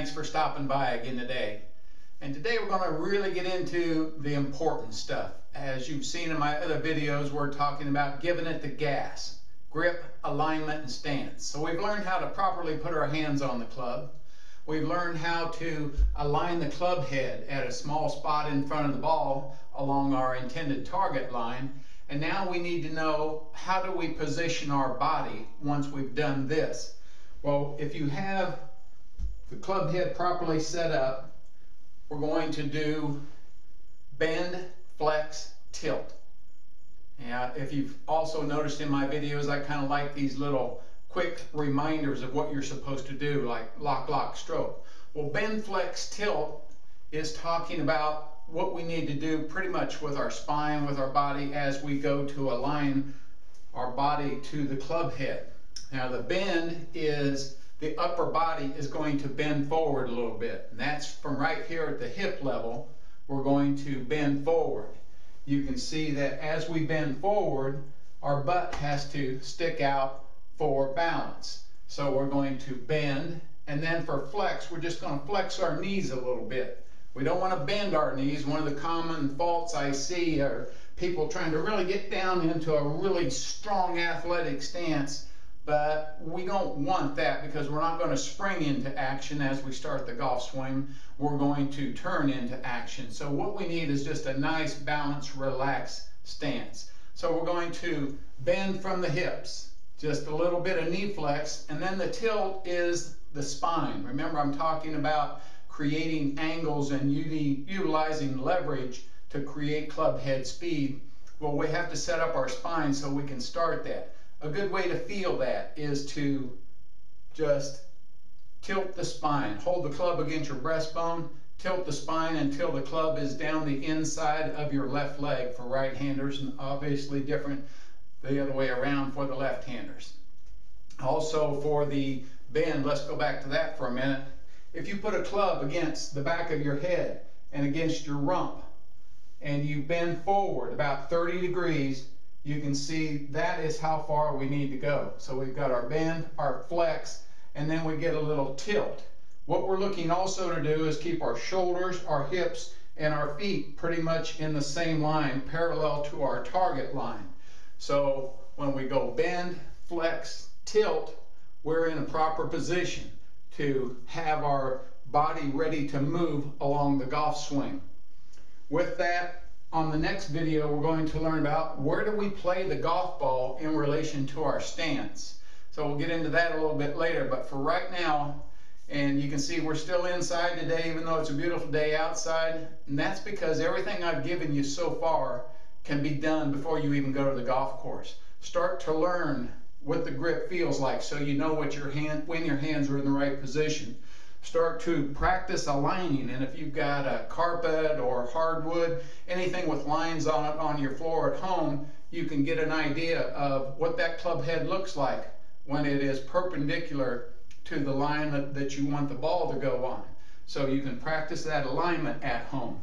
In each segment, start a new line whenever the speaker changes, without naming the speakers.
thanks for stopping by again today. And today we're going to really get into the important stuff. As you've seen in my other videos, we're talking about giving it the gas, grip, alignment, and stance. So we've learned how to properly put our hands on the club. We've learned how to align the club head at a small spot in front of the ball along our intended target line. And now we need to know, how do we position our body once we've done this? Well, if you have the club head properly set up, we're going to do bend, flex, tilt. Yeah, if you've also noticed in my videos, I kind of like these little quick reminders of what you're supposed to do, like lock, lock, stroke. Well, bend, flex, tilt is talking about what we need to do pretty much with our spine, with our body, as we go to align our body to the club head. Now the bend is the upper body is going to bend forward a little bit, and that's from right here at the hip level. We're going to bend forward. You can see that as we bend forward, our butt has to stick out for balance. So we're going to bend, and then for flex, we're just going to flex our knees a little bit. We don't want to bend our knees. One of the common faults I see are people trying to really get down into a really strong athletic stance, but we don't want that, because we're not going to spring into action as we start the golf swing. We're going to turn into action. So what we need is just a nice, balanced, relaxed stance. So we're going to bend from the hips, just a little bit of knee flex, and then the tilt is the spine. Remember, I'm talking about creating angles and utilizing leverage to create club head speed. Well, we have to set up our spine so we can start that. A good way to feel that is to just tilt the spine. Hold the club against your breastbone, tilt the spine until the club is down the inside of your left leg for right-handers, and obviously different the other way around for the left-handers. Also for the bend, let's go back to that for a minute. If you put a club against the back of your head and against your rump, and you bend forward about 30 degrees, you can see that is how far we need to go. So we've got our bend, our flex, and then we get a little tilt. What we're looking also to do is keep our shoulders, our hips, and our feet pretty much in the same line, parallel to our target line. So when we go bend, flex, tilt, we're in a proper position to have our body ready to move along the golf swing. With that, on the next video, we're going to learn about where do we play the golf ball in relation to our stance. So we'll get into that a little bit later, but for right now, and you can see we're still inside today, even though it's a beautiful day outside, and that's because everything I've given you so far can be done before you even go to the golf course. Start to learn what the grip feels like so you know what when your hands are in the right position. Start to practice aligning, and if you've got a carpet or hardwood, anything with lines on it on your floor at home, you can get an idea of what that club head looks like when it is perpendicular to the line that you want the ball to go on. So you can practice that alignment at home.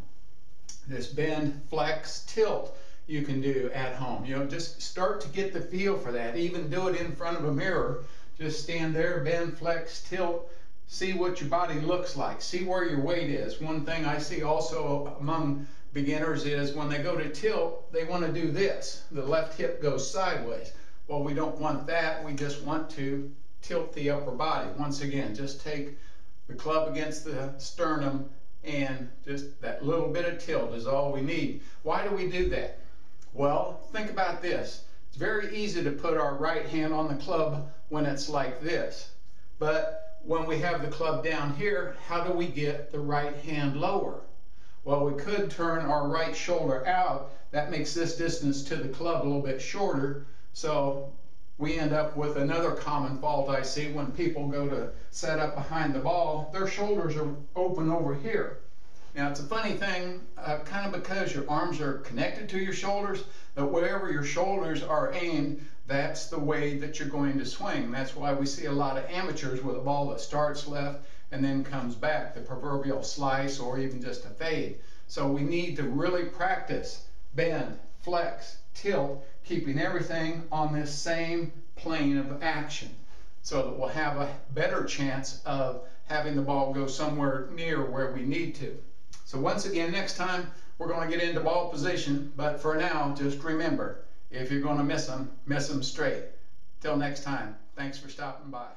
This bend, flex, tilt you can do at home. You know, just start to get the feel for that. Even do it in front of a mirror. Just stand there, bend, flex, tilt. See what your body looks like. See where your weight is. One thing I see also among beginners is when they go to tilt, they want to do this. The left hip goes sideways. Well, we don't want that. We just want to tilt the upper body. Once again, just take the club against the sternum, and just that little bit of tilt is all we need. Why do we do that? Well, think about this. It's very easy to put our right hand on the club when it's like this. But when we have the club down here, how do we get the right hand lower? Well, we could turn our right shoulder out. That makes this distance to the club a little bit shorter. So we end up with another common fault I see when people go to set up behind the ball. Their shoulders are open over here. Now, it's a funny thing, kind of because your arms are connected to your shoulders, that wherever your shoulders are aimed, that's the way that you're going to swing. That's why we see a lot of amateurs with a ball that starts left and then comes back, the proverbial slice or even just a fade. So we need to really practice bend, flex, tilt, keeping everything on this same plane of action, so that we'll have a better chance of having the ball go somewhere near where we need to. So once again, next time we're going to get into ball position, but for now, just remember, if you're going to miss them straight. Till next time, thanks for stopping by.